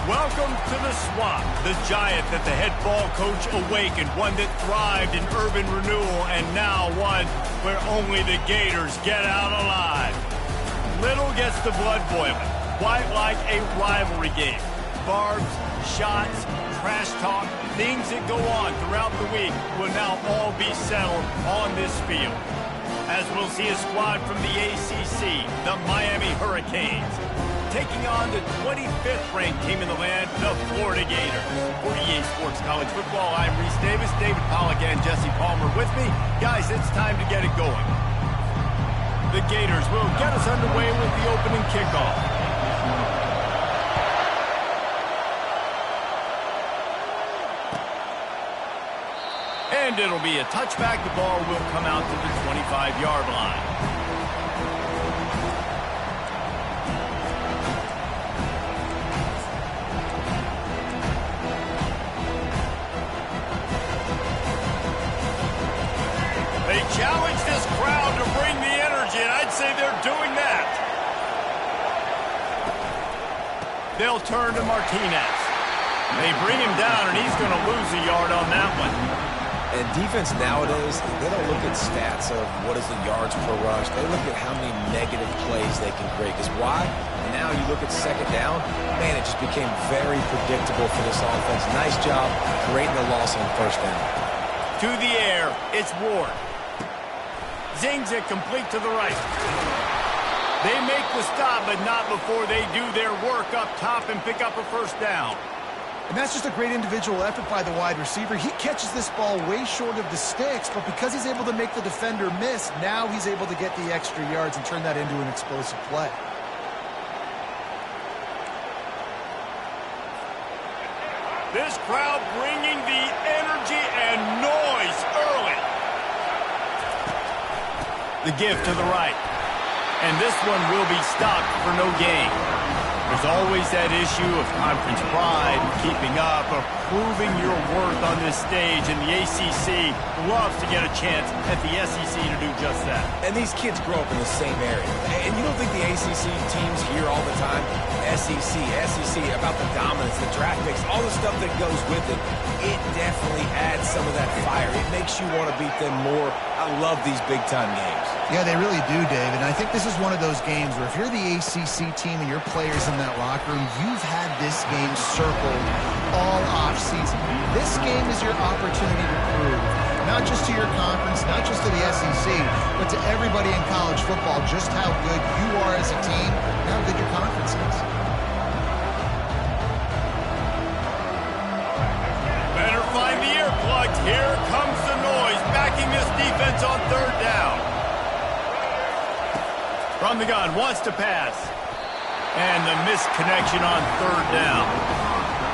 Welcome to the Swamp, the giant that the head ball coach awakened, one that thrived in urban renewal, and now one where only the Gators get out alive. Little gets the blood boiling, quite like a rivalry game. Barbs, shots, trash talk, things that go on throughout the week will now all be settled on this field. As we'll see a squad from the ACC, the Miami Hurricanes, taking on the 25th ranked team in the land, the Florida Gators. For EA Sports College Football, I'm Reese Davis, David Pollack, and Jesse Palmer with me. Guys, it's time to get it going. The Gators will get us underway with the opening kickoff. And it'll be a touchback. The ball will come out to the 25-yard line. They challenge this crowd to bring the energy, and I'd say they're doing that. They'll turn to Martinez. They bring him down, and he's going to lose a yard on that one. And defense nowadays, they don't look at stats of what is the yards per rush. They look at how many negative plays they can create. Because why? Now you look at second down, man, it just became very predictable for this offense. Nice job creating the loss on first down. To the air, it's Ward. Zings it complete to the right. They make the stop, but not before they do their work up top and pick up a first down. And that's just a great individual effort by the wide receiver. He catches this ball way short of the sticks, but because he's able to make the defender miss, now he's able to get the extra yards and turn that into an explosive play. This crowd bringing the energy and noise early. The give to the right. And this one will be stopped for no gain. There's always that issue of conference pride, keeping up, of proving your worth on this stage, and the ACC loves to get a chance at the SEC to do just that. And these kids grow up in the same area. And you don't think the ACC teams hear all the time, SEC, about the dominance, the draft picks, all the stuff that goes with it. It definitely adds some of that fire. It makes you want to beat them more. I love these big-time games. Yeah, they really do, David. And I think this is one of those games where if you're the ACC team and your players in that locker room, you've had this game circled all offseason. This game is your opportunity to prove, not just to your conference, not just to the SEC, but to everybody in college football, just how good you are as a team and how good your conference is. Better find the earplugs. Here comes the noise, backing this defense on third down. From the gun, wants to pass. And the missed connection on third down.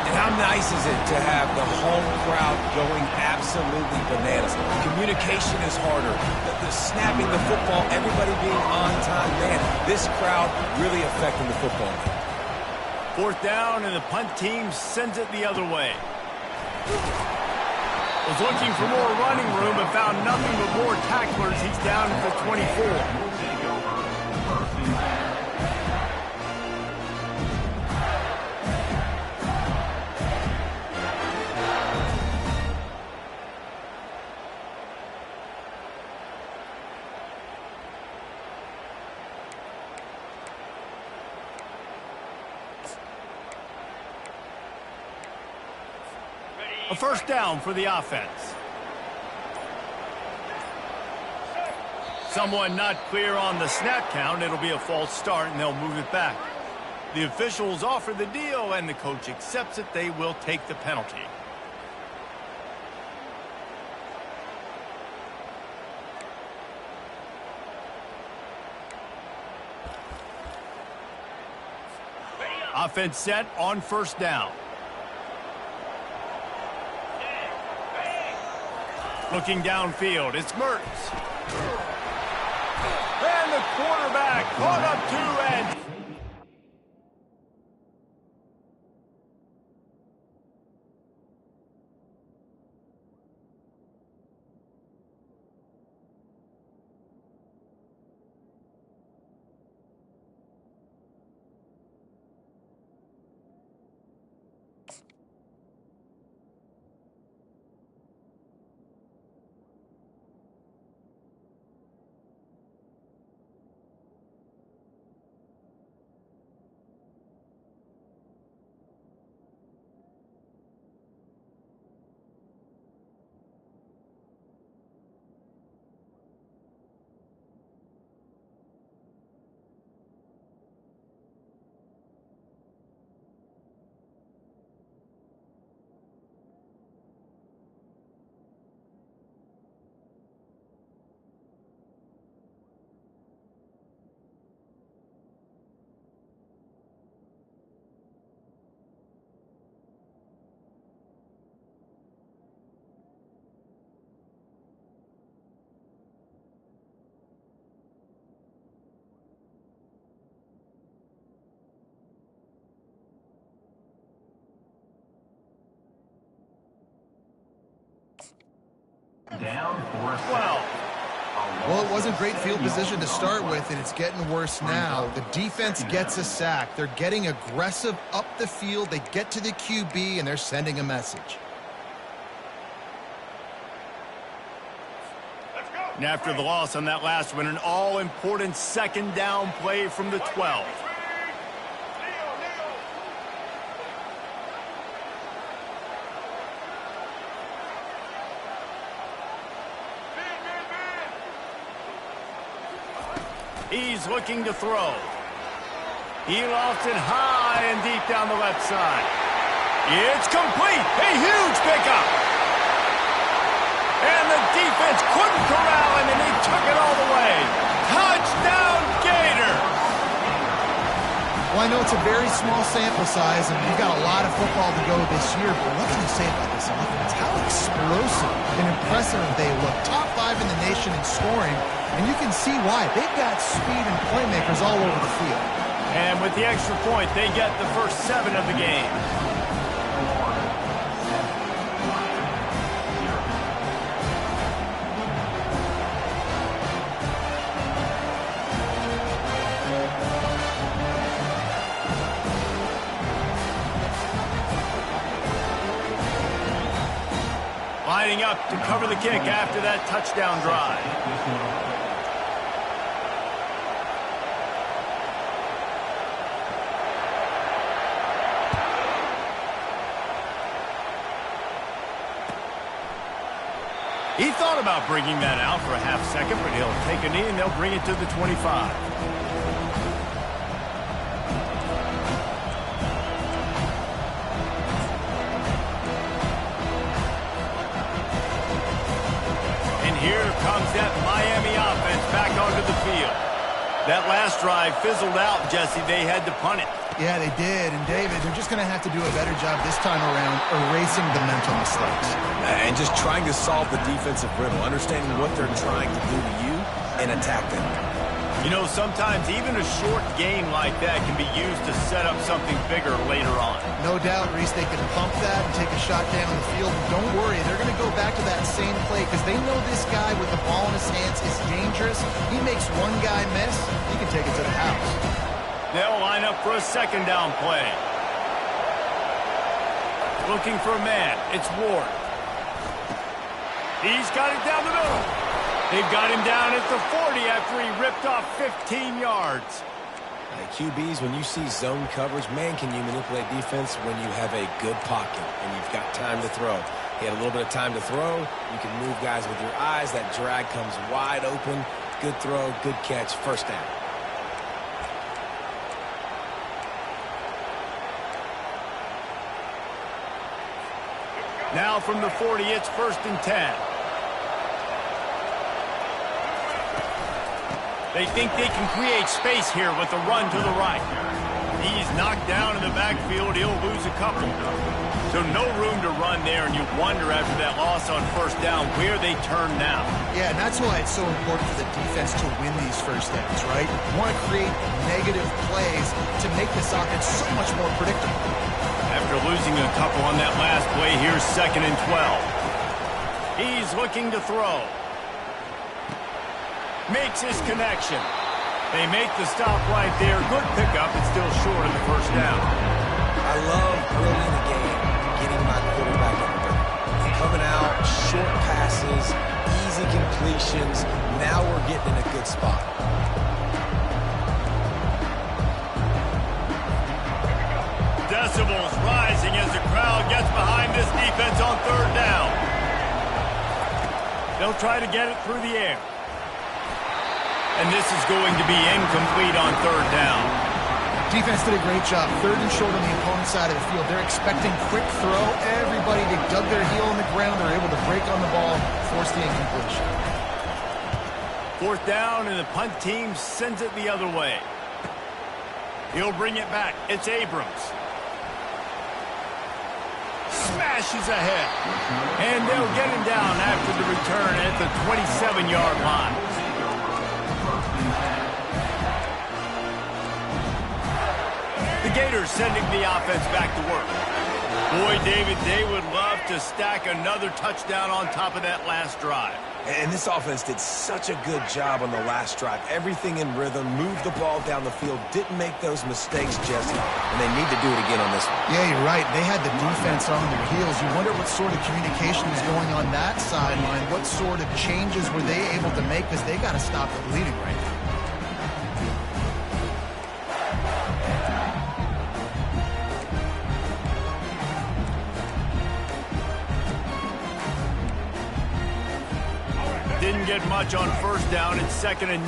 And how nice is it to have the home crowd going absolutely bananas? Communication is harder. The snapping the football, everybody being on time. Man, this crowd really affecting the football. Fourth down, and the punt team sends it the other way. Was looking for more running room, but found nothing but more tacklers. He's down at the 24. A first down for the offense. Someone not clear on the snap count. It'll be a false start, and they'll move it back. The officials offer the deal, and the coach accepts it. They will take the penalty. Offense set on first down. Looking downfield, it's Mertens. And the quarterback caught up to and 12. Well, it wasn't great field position to start with, and it's getting worse now. The defense gets a sack. They're getting aggressive up the field. They get to the QB, and they're sending a message. And after the loss on that last one, an all-important second down play from the 12. He's looking to throw. He lofts it high and deep down the left side. It's complete. A huge pickup. And the defense couldn't corral him, and he took it all the way. Touchdown, Gator! Well, I know it's a very small sample size, and we've got a lot of football to go this year, but what can you say about this offense? How explosive and impressive they look. Top 5 in the nation in scoring, and you can see why. They've got speed and playmakers all over the field. And with the extra point, they get the first 7 of the game. Lining up to cover the kick after that touchdown drive. He thought about bringing that out for a half second, but he'll take a knee and they'll bring it to the 25. Here comes that Miami offense back onto the field. That last drive fizzled out, Jesse. They had to punt it. Yeah, they did. And, David, they're just going to have to do a better job this time around erasing the mental mistakes. And just trying to solve the defensive riddle, understanding what they're trying to do to you and attack them. You know, sometimes even a short game like that can be used to set up something bigger later on. No doubt, Reese, they can pump that and take a shot down the field. And don't worry, they're going to go back to that same play because they know this guy with the ball in his hands is dangerous. He makes one guy miss, he can take it to the house. They'll line up for a second down play. Looking for a man. It's Ward. He's got it down the middle. They've got him down at the 40 after he ripped off 15 yards. QBs, when you see zone coverage, man, can you manipulate defense when you have a good pocket and you've got time to throw. He had a little bit of time to throw. You can move guys with your eyes. That drag comes wide open. Good throw, good catch, first down. Now from the 40, it's 1st and 10. They think they can create space here with a run to the right. He's knocked down in the backfield. He'll lose a couple. So no room to run there, and you wonder after that loss on 1st down where they turn now. Yeah, and that's why it's so important for the defense to win these first downs, right? You want to create negative plays to make this offense so much more predictable. After losing a couple on that last play, here's 2nd and 12. He's looking to throw. Makes his connection. They make the stop right there. Good pickup. It's still short of the 1st down. I love early in the game getting my quarterback in the rhythm. Coming out, short passes, easy completions. Now we're getting in a good spot. Decibels rising as the crowd gets behind this defense on 3rd down. They'll try to get it through the air. And this is going to be incomplete on 3rd down. Defense did a great job. 3rd and short on the opponent's side of the field. They're expecting quick throw. Everybody, they dug their heel in the ground. They're able to break on the ball, force the incompletion. 4th down, and the punt team sends it the other way. He'll bring it back. It's Abrams. Smashes ahead. And they'll get him down after the return at the 27-yard line. The Gators sending the offense back to work. Boy, David, they would love to to stack another touchdown on top of that last drive. And this offense did such a good job on the last drive. Everything in rhythm, moved the ball down the field, didn't make those mistakes, Jesse, and they need to do it again on this one. Yeah, you're right. They had the defense on their heels. You wonder what sort of communication was going on that sideline. What sort of changes were they able to make, because they got to stop the bleeding right now. Didn't get much on first down. It's 2nd and 9.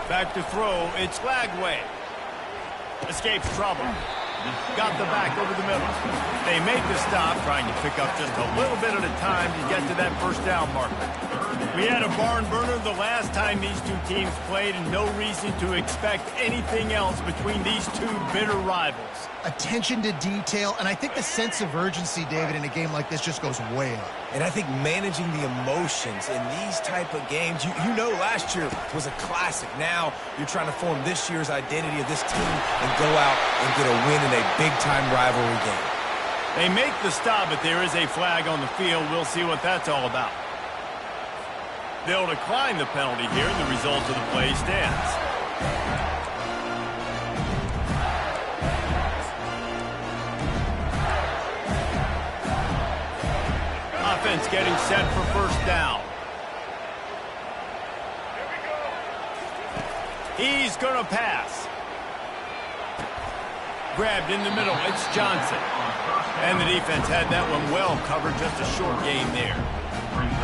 Back to throw. It's Lagway. Escapes trouble. Got the back over the middle. They make the stop, trying to pick up just a little bit at a time to get to that first down marker. We had a barn burner the last time these two teams played, and no reason to expect anything else between these two bitter rivals. Attention to detail, and I think the sense of urgency, David, in a game like this just goes way up. And I think managing the emotions in these type of games, you know last year was a classic. Now you're trying to form this year's identity of this team and go out and get a win in a big-time rivalry game. They make the stop, but there is a flag on the field. We'll see what that's all about. They'll decline the penalty here, and the result of the play stands. Offense getting set for first down. He's going to pass. Grabbed in the middle. It's Johnson. And the defense had that one well covered. Just a short gain there.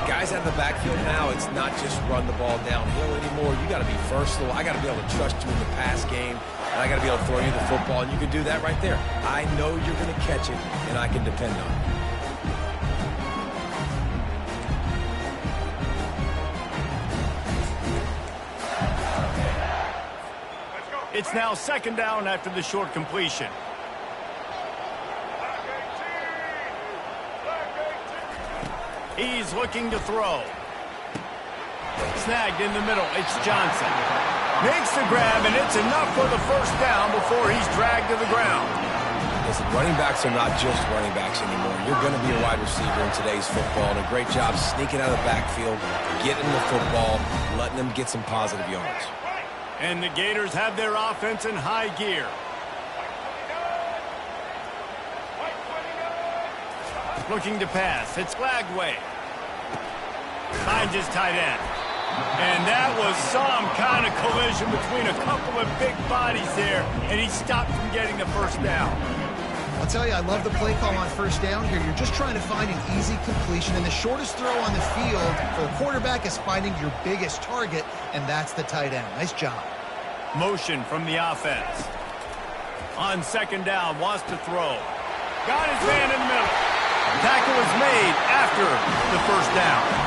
Guys out of the backfield now, it's not just run the ball downhill anymore. You got to be versatile. I got to be able to trust you in the pass game, and I got to be able to throw you the football, and you can do that right there. I know you're going to catch it, and I can depend on it. It's now 2nd down after the short completion. He's looking to throw. Snagged in the middle. It's Johnson. Makes the grab, and it's enough for the first down before he's dragged to the ground. Listen, running backs are not just running backs anymore. You're going to be a wide receiver in today's football, and a great job sneaking out of the backfield, getting the football, letting them get some positive yards. And the Gators have their offense in high gear. Looking to pass. It's Lagway. Finds his tight end. And that was some kind of collision between a couple of big bodies there, and he stopped from getting the first down. I'll tell you, I love the play call on first down here. You're just trying to find an easy completion, and the shortest throw on the field for the quarterback is finding your biggest target, and that's the tight end. Nice job. Motion from the offense. On 2nd down, wants to throw. Got his man in the middle. Tackle is made after the first down.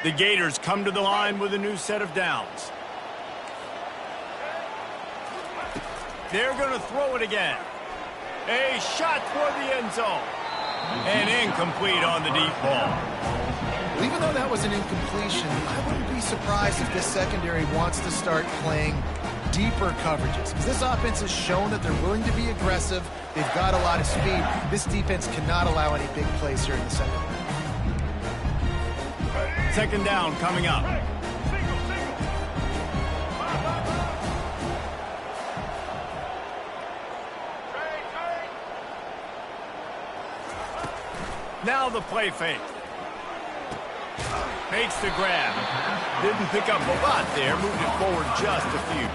The Gators come to the line with a new set of downs. They're going to throw it again. A shot toward the end zone. And incomplete on the deep ball. Well, even though that was an incompletion, I wouldn't be surprised if this secondary wants to start playing deeper coverages, because this offense has shown that they're willing to be aggressive. They've got a lot of speed. This defense cannot allow any big plays here in the second half. 2nd down coming up. Now the play fake. Makes the grab. Didn't pick up a lot there. Moved it forward just a few.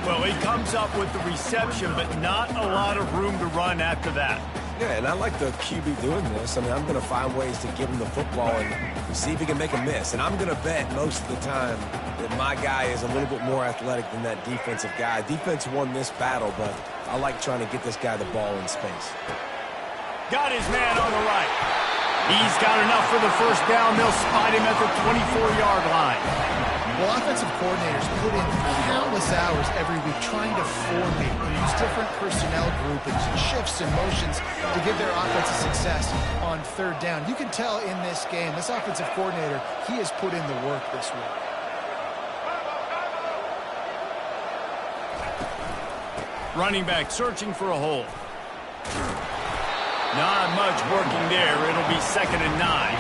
Well, he comes up with the reception, but not a lot of room to run after that. Yeah, and I like the QB doing this. I mean, I'm going to find ways to give him the football and see if he can make a miss. And I'm going to bet most of the time that my guy is a little bit more athletic than that defensive guy. Defense won this battle, but I like trying to get this guy the ball in space. Got his man on the right. He's got enough for the first down. They'll spot him at the 24-yard line. Well, offensive coordinators put in countless hours every week trying to formate and use different personnel groupings and shifts and motions to give their offensive success on third down. You can tell in this game, this offensive coordinator, he has put in the work this week. Running back searching for a hole. Not much working there. It'll be 2nd and 9.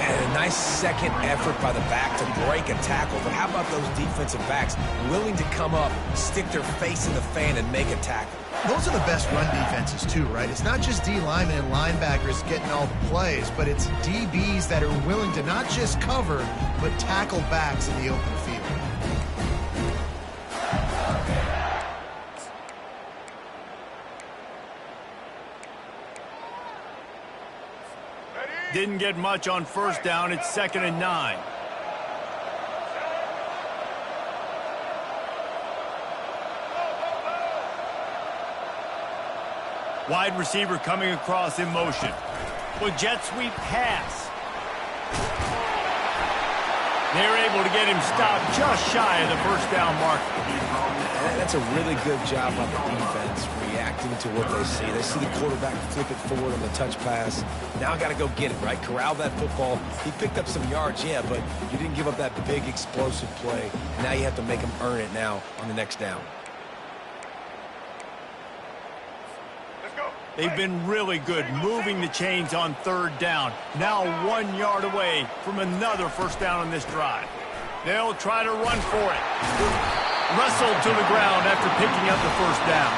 And a nice second effort by the back to break a tackle. But how about those defensive backs willing to come up, stick their face in the fan, and make a tackle? Those are the best run defenses too, right? It's not just D linemen and linebackers getting all the plays, but it's DBs that are willing to not just cover, but tackle backs in the open field. Didn't get much on first down. It's 2nd and 9. Wide receiver coming across in motion. With jet sweep pass. They're able to get him stopped just shy of the first down mark. That's a really good job by the defense, reacting to what they see. They see the quarterback flip it forward on the touch pass. Now I got to go get it, right? Corral that football. He picked up some yards, yeah, but you didn't give up that big explosive play. Now you have to make him earn it now on the next down. They've been really good moving the chains on third down. Now 1 yard away from another first down on this drive. They'll try to run for it. Wrestled to the ground after picking up the first down.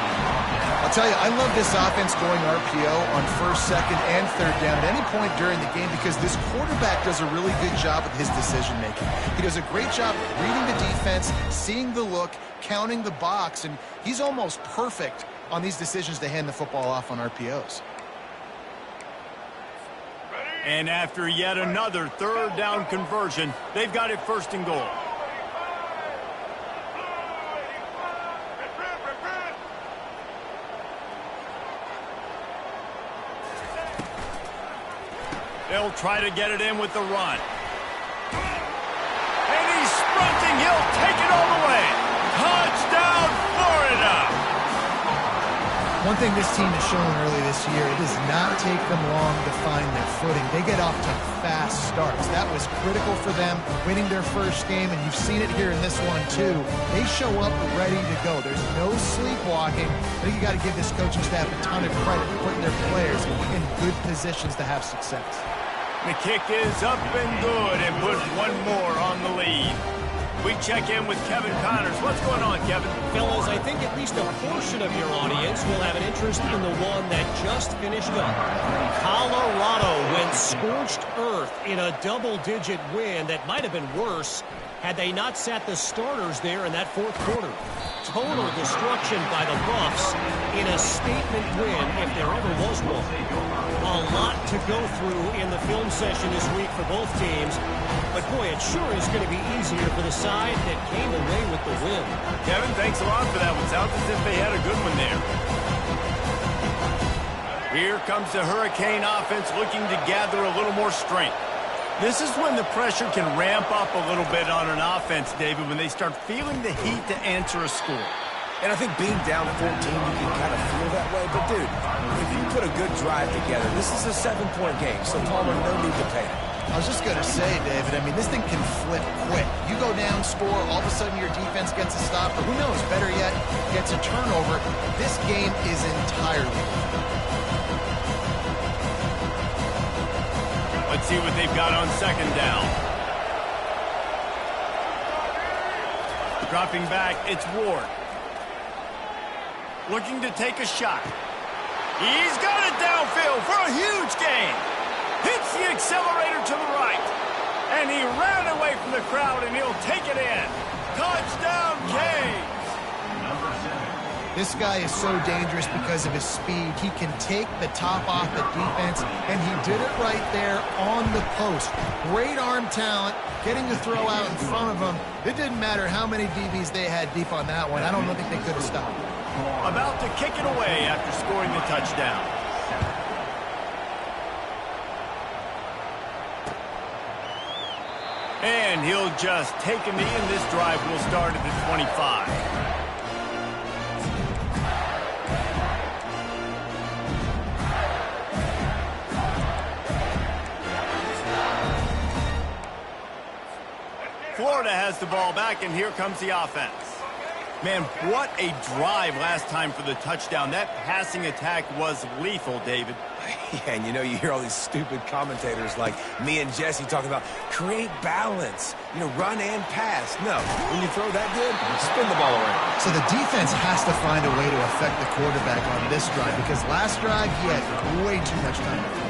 I'll tell you, I love this offense going RPO on first, second, and third down at any point during the game because this quarterback does a really good job with his decision-making. He does a great job reading the defense, seeing the look, counting the box, and he's almost perfect on these decisions to hand the football off on RPOs. And after yet another third down conversion, they've got it 1st and goal. They'll try to get it in with the run. And he's sprinting. He'll take it all the way. Touchdown, Florida! One thing this team has shown early this year, it does not take them long to find their footing. They get off to fast starts. That was critical for them, winning their first game, and you've seen it here in this one too. They show up ready to go. There's no sleepwalking. I think you got to give this coaching staff a ton of credit for putting their players in good positions to have success. The kick is up and good and puts one more on the lead. We check in with Kevin Connors. What's going on, Kevin? Fellas, I think at least a portion of your audience will have an interest in the one that just finished up. Colorado went scorched earth in a double-digit win that might have been worse had they not sat the starters there in that fourth quarter. Total destruction by the Buffs in a statement win, if there ever was one. A lot to go through in the film session this week for both teams, but boy, it sure is going to be easier for the side that came away with the win. Kevin, thanks a lot for that one. Sounds as if they had a good one there. Here comes the Hurricane offense looking to gather a little more strength. This is when the pressure can ramp up a little bit on an offense, David, when they start feeling the heat to answer a score. And I think being down 14, you can kind of feel that way. But, dude, if you put a good drive together, this is a 7-point game, so Palmer, no need to panic. I was just going to say, David, I mean, this thing can flip quick. You go down, score, all of a sudden your defense gets a stop, or who knows, better yet, gets a turnover. This game is entirely. Let's see what they've got on second down. Dropping back, it's Ward. Looking to take a shot. He's got it downfield for a huge gain. Hits the accelerator to the right. And he ran away from the crowd, and he'll take it in. Touchdown, Canes. This guy is so dangerous because of his speed. He can take the top off the defense, and he did it right there on the post. Great arm talent, getting the throw out in front of him. It didn't matter how many DBs they had deep on that one. I don't think they could have stopped it. About to kick it away after scoring the touchdown. And he'll just take a knee, and this drive will start at the 25. Florida has the ball back, and here comes the offense. Man, what a drive last time for the touchdown. That passing attack was lethal, David. Yeah, and you hear all these stupid commentators like me and Jesse talking about create balance, run and pass. No, when you throw that good, spin the ball around. So the defense has to find a way to affect the quarterback on this drive because last drive he had way too much time to throw.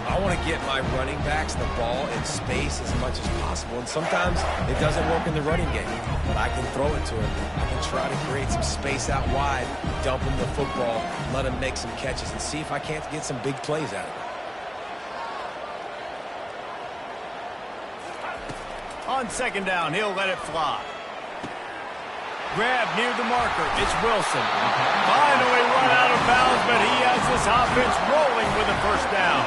I want to get my running backs the ball in space as much as possible, and sometimes it doesn't work in the running game, but I can throw it to him. I can try to create some space out wide, dump him the football, let him make some catches, and see if I can't get some big plays out of it. On second down, he'll let it fly. Grab near the marker. It's Wilson. Finally run out of bounds, but he has this offense rolling with a first down.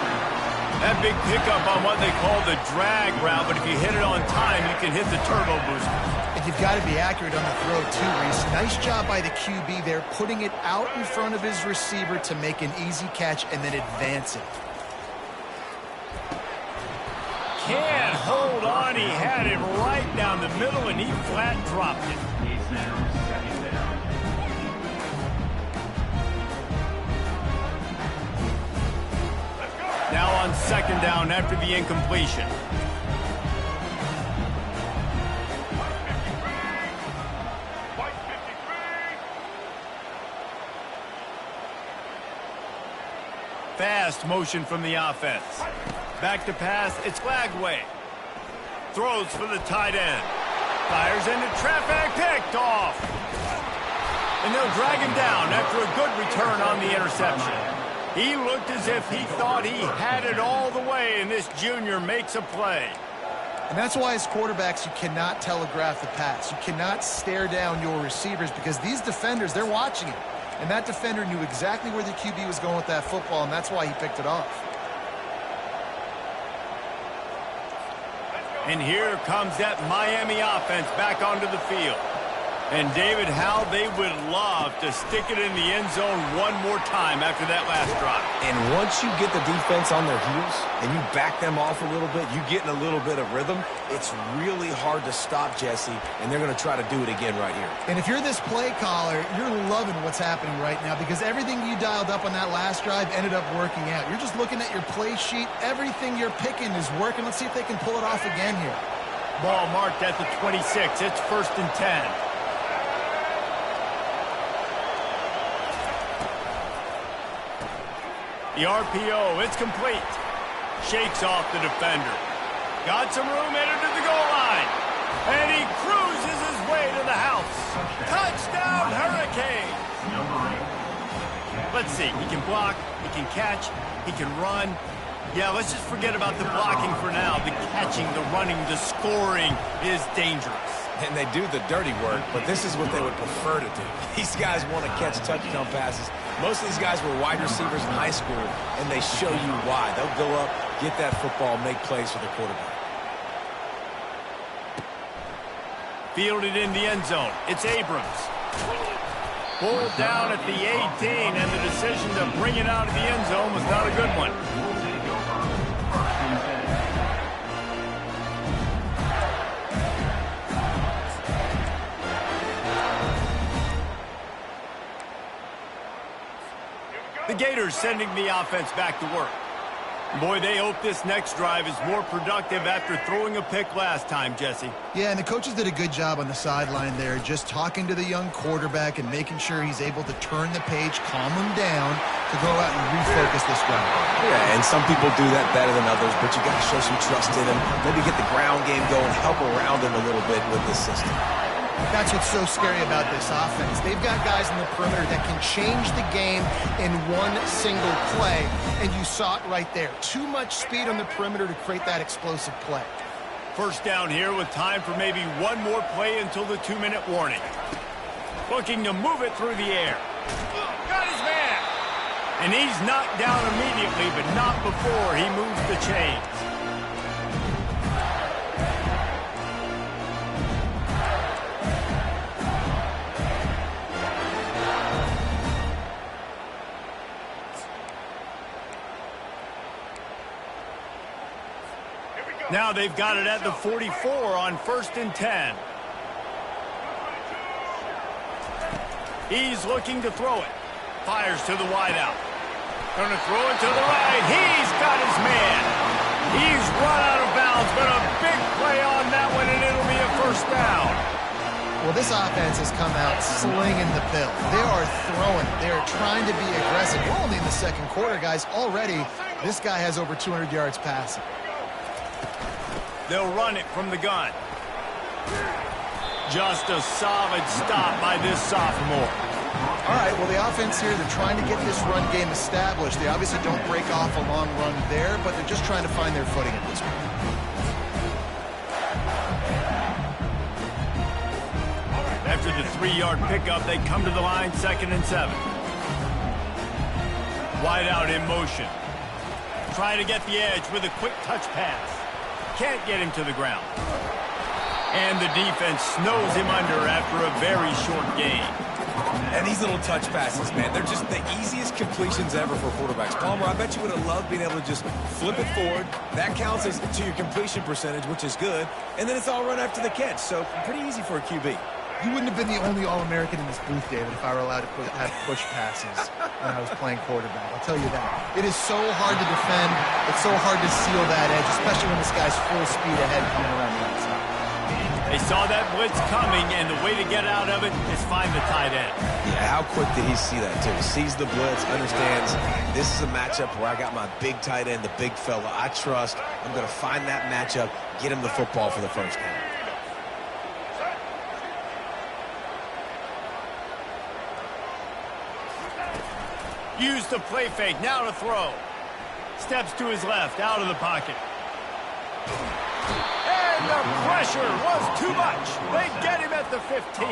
That big pickup on what they call the drag route, but if you hit it on time, you can hit the turbo booster. And you've got to be accurate on the throw, too, Reese. Nice job by the QB there, putting it out in front of his receiver to make an easy catch and then advance it. Can't hold on. He had it right down the middle, and he flat dropped it. Now on second down after the incompletion. Fast motion from the offense. Back to pass, it's Lagway. Throws for the tight end. Fires into traffic, picked off. And they'll drag him down after a good return on the interception. He looked as if he thought he had it all the way, and this junior makes a play. And that's why as quarterbacks, you cannot telegraph the pass. You cannot stare down your receivers because these defenders, they're watching it. And that defender knew exactly where the QB was going with that football, and that's why he picked it off. And here comes that Miami offense back onto the field. And, David, how they would love to stick it in the end zone one more time after that last drive. And once you get the defense on their heels and you back them off a little bit, you get in a little bit of rhythm, it's really hard to stop, Jesse, and they're going to try to do it again right here. And if you're this play caller, you're loving what's happening right now because everything you dialed up on that last drive ended up working out. You're just looking at your play sheet. Everything you're picking is working. Let's see if they can pull it off again here. Ball marked at the 26. It's 1st and 10. The RPO, it's complete. Shakes off the defender. Got some room, headed to the goal line. And he cruises his way to the house. Touchdown, Hurricanes! Let's see, he can block, he can catch, he can run. Yeah, let's just forget about the blocking for now. The catching, the running, the scoring is dangerous. And they do the dirty work, but this is what they would prefer to do. These guys want to catch touchdown passes. Most of these guys were wide receivers in high school, and they show you why. They'll go up, get that football, make plays for the quarterback. Fielded in the end zone. It's Abrams. Pulled down at the 18, and the decision to bring it out of the end zone was not a good one. The Gators sending the offense back to work. Boy, they hope this next drive is more productive after throwing a pick last time, Jesse. Yeah, and the coaches did a good job on the sideline there, just talking to the young quarterback and making sure he's able to turn the page, calm him down, to go out and refocus this drive. Yeah, and some people do that better than others, but you got to show some trust in him. Maybe get the ground game going, help around him a little bit with this system. That's what's so scary about this offense. They've got guys in the perimeter that can change the game in one single play, and you saw it right there. Too much speed on the perimeter to create that explosive play. First down here with time for maybe one more play until the 2-minute warning. Looking to move it through the air. Got his man! And he's knocked down immediately, but not before he moves the chains. Now they've got it at the 44 on 1st and 10. He's looking to throw it. Fires to the wideout. Going to throw it to the right. He's got his man. He's run out of bounds, but a big play on that one, and it'll be a 1st down. Well, this offense has come out slinging the pill. They are throwing. They are trying to be aggressive. We're only in the 2nd quarter, guys. Already, this guy has over 200 yards passing. They'll run it from the gun. Just a solid stop by this sophomore. All right, well, the offense here, they're trying to get this run game established. They obviously don't break off a long run there, but they're just trying to find their footing at this point. After the 3-yard pickup, they come to the line, 2nd and 7. Wide out in motion. Trying to get the edge with a quick touch pass. Can't get him to the ground. And the defense snows him under after a very short gain. And these little touch passes, man, they're just the easiest completions ever for quarterbacks. Palmer, I bet you would have loved being able to just flip it forward. That counts as to your completion percentage, which is good. And then it's all run after the catch. So pretty easy for a QB. You wouldn't have been the only All-American in this booth, David, if I were allowed to have push passes when I was playing quarterback. I'll tell you that. It is so hard to defend. It's so hard to seal that edge, especially when this guy's full speed ahead coming around the outside. They saw that blitz coming, and the way to get out of it is find the tight end. Yeah, how quick did he see that, too? Sees the blitz, understands this is a matchup where I got my big tight end, the big fella I trust. I'm going to find that matchup, get him the football for the 1st down. Use the play fake, now to throw. Steps to his left, out of the pocket. And the pressure was too much. They get him at the 15.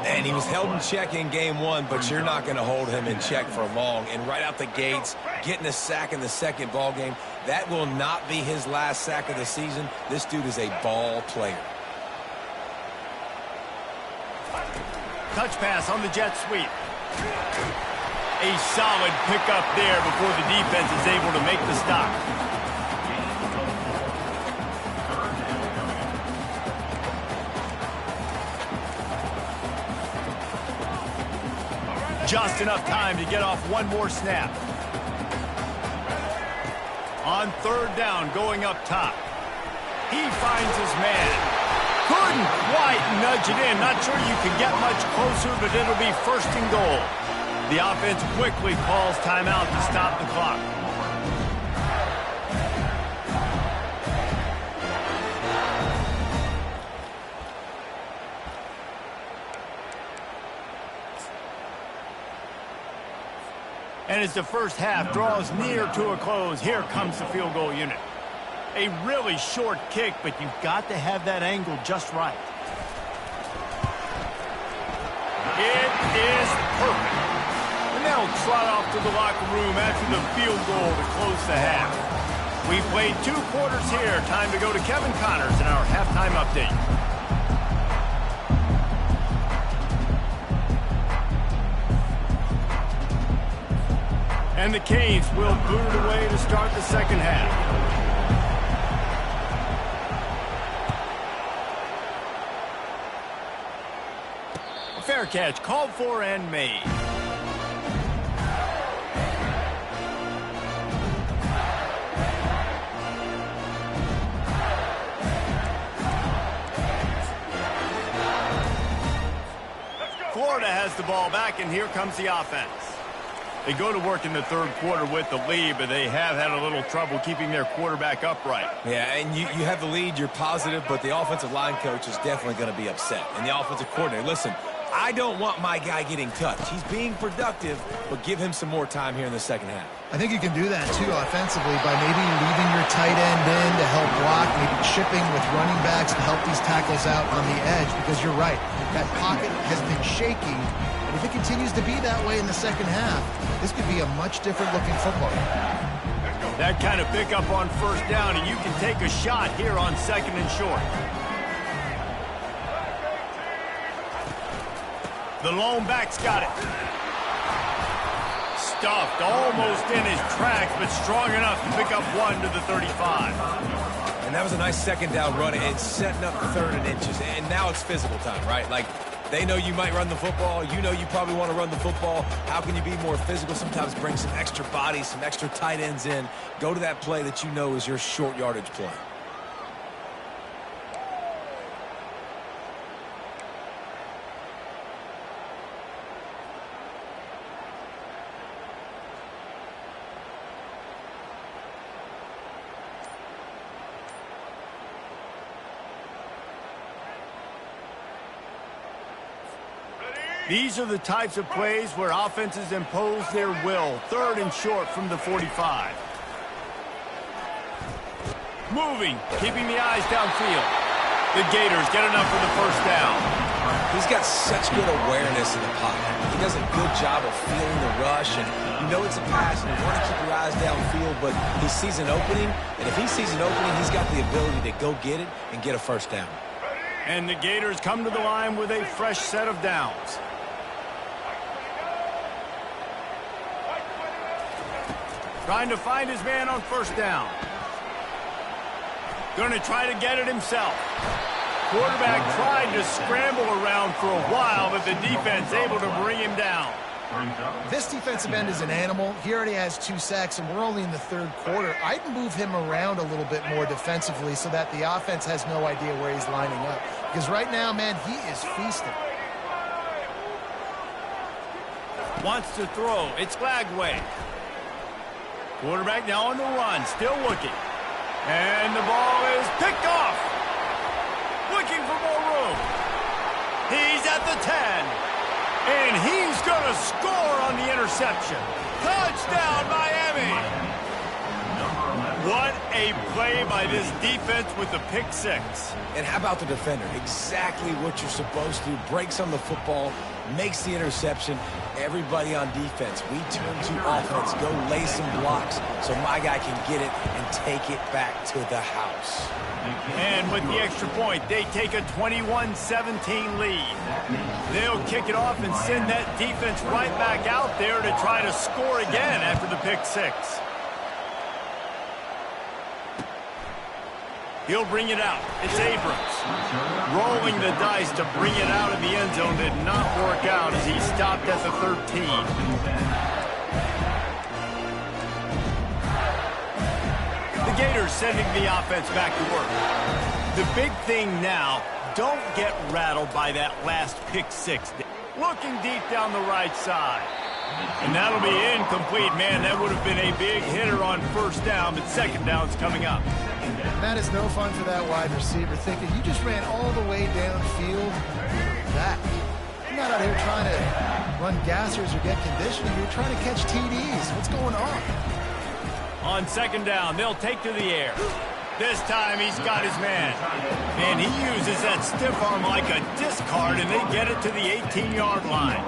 And he was held in check in game 1, but you're not going to hold him in check for long. And right out the gates, getting a sack in the 2nd ball game, that will not be his last sack of the season. This dude is a ball player. Touch pass on the jet sweep. A solid pickup there before the defense is able to make the stop. Just enough time to get off one more snap. On 3rd down, going up top. He finds his man. Couldn't quite nudge it in. Not sure you can get much closer, but it'll be 1st and goal. The offense quickly calls timeout to stop the clock. And as the 1st half draws near to a close, here comes the field goal unit. A really short kick, but you've got to have that angle just right. It is perfect. And they'll trot off to the locker room after the field goal to close the half. We've played 2 quarters here. Time to go to Kevin Connors in our halftime update. And the Canes will boot it away to start the 2nd half. A fair catch called for and made. Florida has the ball back, and here comes the offense. They go to work in the 3rd quarter with the lead, but they have had a little trouble keeping their quarterback upright. Yeah, and you have the lead, you're positive, but the offensive line coach is definitely going to be upset. And the offensive coordinator, listen, I don't want my guy getting touched. He's being productive, but give him some more time here in the 2nd half. I think you can do that, too, offensively, by maybe leaving your tight end in to help block, maybe chipping with running backs to help these tackles out on the edge, because you're right, that pocket has been shaky. If it continues to be that way in the 2nd half, this could be a much different looking football game. That kind of pickup on 1st down, and you can take a shot here on 2nd and short. The lone back's got it. Stuffed almost in his tracks, but strong enough to pick up 1 to the 35. And that was a nice second down run and setting up third and inches. And now it's physical time, right? Like, they know you might run the football. You know you probably want to run the football. How can you be more physical? Sometimes bring some extra bodies, some extra tight ends in. Go to that play that you know is your short yardage play. These are the types of plays where offenses impose their will. Third and short from the 45. Moving, keeping the eyes downfield. The Gators get enough for the first down. He's got such good awareness in the pocket. He does a good job of feeling the rush, and you know it's a pass, and you want to keep your eyes downfield, but he sees an opening, and if he sees an opening, he's got the ability to go get it and get a first down. And the Gators come to the line with a fresh set of downs. Trying to find his man on first down. Going to try to get it himself. Quarterback tried to scramble around for a while, but the defense able to bring him down. This defensive end is an animal. He already has 2 sacks, and we're only in the third quarter. I'd move him around a little bit more defensively so that the offense has no idea where he's lining up. Because right now, man, he is feasting. Wants to throw. It's Lagway. Quarterback now on the run, still looking. And the ball is picked off. Looking for more room. He's at the 10. And he's going to score on the interception. Touchdown, Miami. What a play by this defense with the pick 6. And how about the defender? Exactly what you're supposed to do. Breaks on the football, makes the interception. Everybody on defense, we turn to offense. Go lay some blocks so my guy can get it and take it back to the house. And with the extra point, they take a 21-17 lead. They'll kick it off and send that defense right back out there to try to score again after the pick 6. He'll bring it out. It's Abrams. Rolling the dice to bring it out of the end zone did not work out as he stopped at the 13. The Gators sending the offense back to work. The big thing now, don't get rattled by that last pick 6. Looking deep down the right side. And that'll be incomplete. Man, that would have been a big hitter on first down, but second down's coming up. That is no fun for that wide receiver, thinking you just ran all the way downfield. That. You're not out here trying to run gassers or get conditioning. You're trying to catch TDs. What's going on? On second down, they'll take to the air. This time he's got his man. And he uses that stiff arm like a discard, and they get it to the 18-yard line.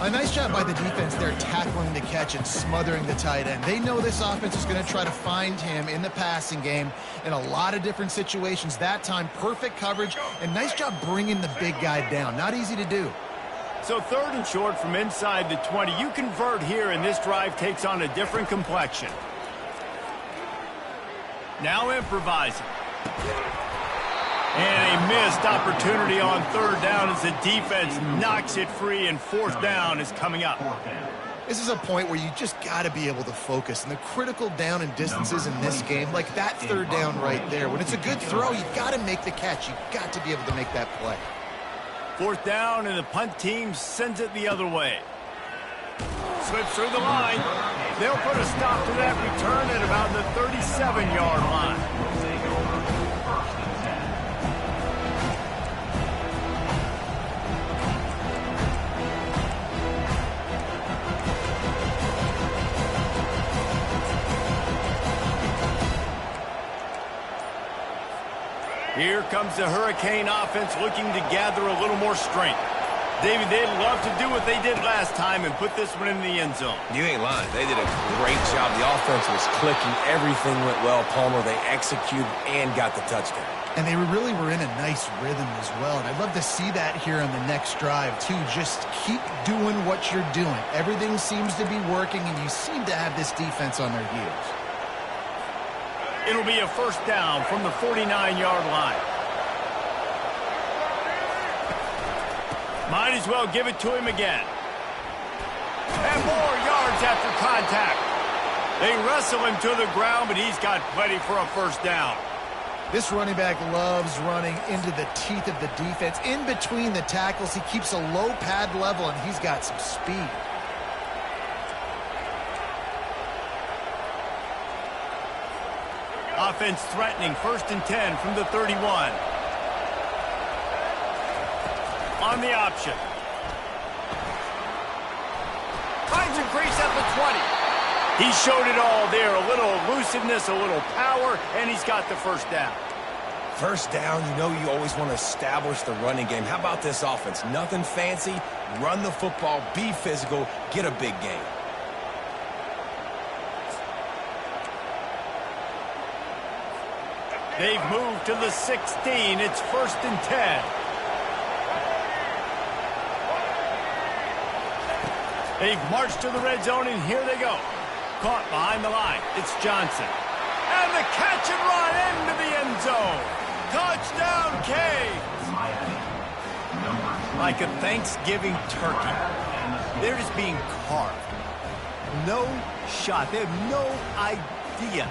A nice job by the defense there tackling the catch and smothering the tight end. They know this offense is going to try to find him in the passing game in a lot of different situations. That time, perfect coverage, and nice job bringing the big guy down. Not easy to do. So third and short from inside the 20. You convert here, and this drive takes on a different complexion. Now improvising. And a missed opportunity on third down as the defense knocks it free, and fourth down is coming up. This is a point where you just got to be able to focus. And the critical down and distances in this game, like that third down right there, when it's a good throw, you've got to make the catch. You've got to be able to make that play. Fourth down, and the punt team sends it the other way. Slips through the line. They'll put a stop to that return at about the 37-yard line. Here comes the Hurricane offense looking to gather a little more strength. David, they'd love to do what they did last time and put this one in the end zone. You ain't lying. They did a great job. The offense was clicking. Everything went well. Palmer, they executed and got the touchdown. And they really were in a nice rhythm as well. And I'd love to see that here on the next drive, too. Just keep doing what you're doing. Everything seems to be working, and you seem to have this defense on their heels. It'll be a first down from the 49-yard line. Might as well give it to him again. And more yards after contact. They wrestle him to the ground, but he's got plenty for a first down. This running back loves running into the teeth of the defense. In between the tackles, he keeps a low pad level, and he's got some speed. Offense threatening, 1st and 10 from the 31. On the option. Finds a crease at the 20. He showed it all there. A little elusiveness, a little power, and he's got the first down. First down, you know you always want to establish the running game. How about this offense? Nothing fancy. Run the football, be physical, get a big gain. They've moved to the 16. It's 1st and 10. They've marched to the red zone, and here they go. Caught behind the line. It's Johnson. And the catch and run into the end zone. Touchdown, Canes. Like a Thanksgiving turkey. They're just being carved. No shot. They have no idea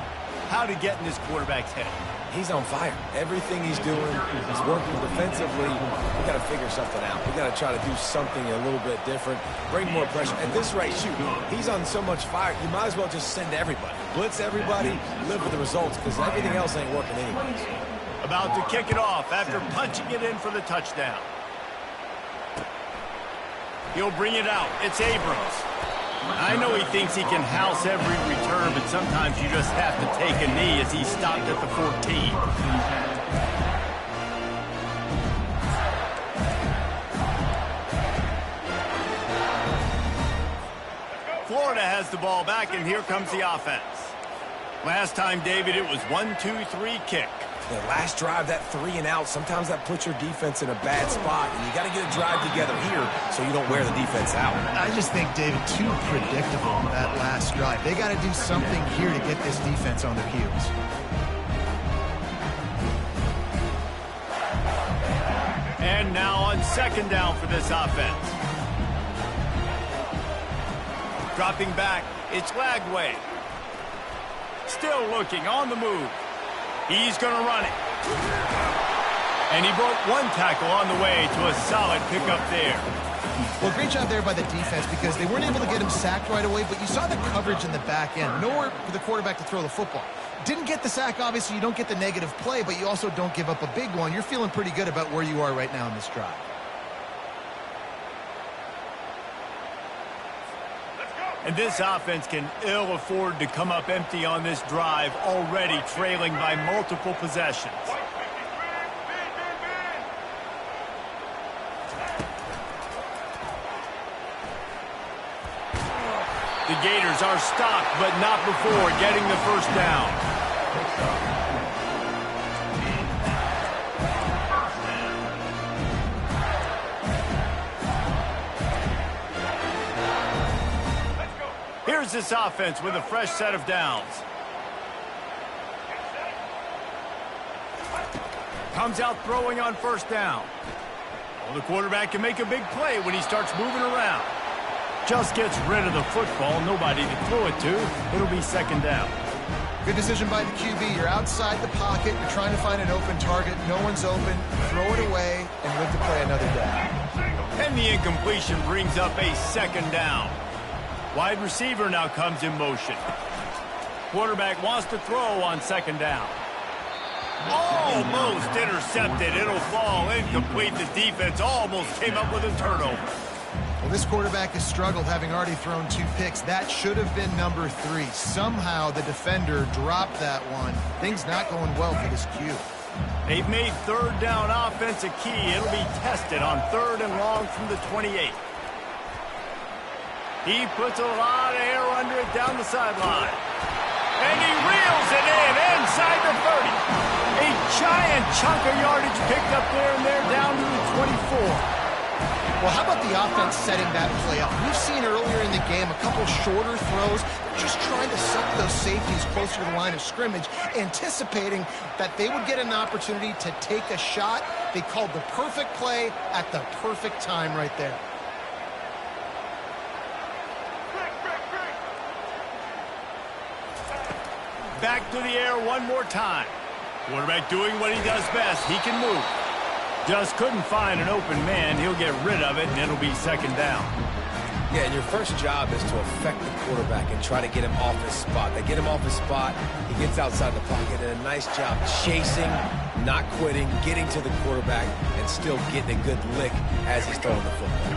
how to get in this quarterback's head. He's on fire. Everything he's doing is working defensively. We got to figure something out. We got to try to do something a little bit different. Bring more pressure. At this rate, shoot, he's on so much fire, you might as well just send everybody. Blitz everybody, live with the results, because everything else ain't working anyways. About to kick it off after punching it in for the touchdown. He'll bring it out. It's Abrams. I know he thinks he can house every return, but sometimes you just have to take a knee as he stopped at the 14. Florida has the ball back, and here comes the offense. Last time, David, it was 1-2-3 kick. The last drive, that 3 and out, sometimes that puts your defense in a bad spot, and you got to get a drive together here so you don't wear the defense out. I just think, David, too predictable that last drive. They got to do something here to get this defense on their heels. And now on 2nd down for this offense. Dropping back, it's Lagway. Still looking, on the move. He's going to run it. And he broke one tackle on the way to a solid pickup there. Well, great job there by the defense because they weren't able to get him sacked right away, but you saw the coverage in the back end. Nowhere for the quarterback to throw the football. Didn't get the sack, obviously. You don't get the negative play, but you also don't give up a big one. You're feeling pretty good about where you are right now in this drive. And this offense can ill afford to come up empty on this drive, already trailing by multiple possessions. The Gators are stopped, but not before getting the first down. Here's this offense with a fresh set of downs. Comes out throwing on 1st down. Well, the quarterback can make a big play when he starts moving around. Just gets rid of the football, nobody to throw it to. It'll be 2nd down. Good decision by the QB. You're outside the pocket. You're trying to find an open target. No one's open. Throw it away and live to play another day. And the incompletion brings up a 2nd down. Wide receiver now comes in motion. Quarterback wants to throw on 2nd down. Almost intercepted. It'll fall incomplete. The defense almost came up with a turnover. Well, this quarterback has struggled, having already thrown 2 picks. That should have been number 3. Somehow the defender dropped that one. Things not going well for this Q. They've made 3rd down offense a key. It'll be tested on 3rd and long from the 28. He puts a lot of air under it down the sideline. And he reels it in inside the 30. A giant chunk of yardage picked up there, and they're down to the 24. Well, how about the offense setting that play up? We've seen earlier in the game a couple shorter throws. They're just trying to suck those safeties closer to the line of scrimmage, anticipating that they would get an opportunity to take a shot. They called the perfect play at the perfect time right there. Back to the air one more time. Quarterback doing what he does best. He can move. Just couldn't find an open man. He'll get rid of it, and it'll be second down. Yeah, and your first job is to affect the quarterback and try to get him off his spot. They get him off his spot. He gets outside the pocket, and a nice job chasing, not quitting, getting to the quarterback, and still getting a good lick as he's throwing the football.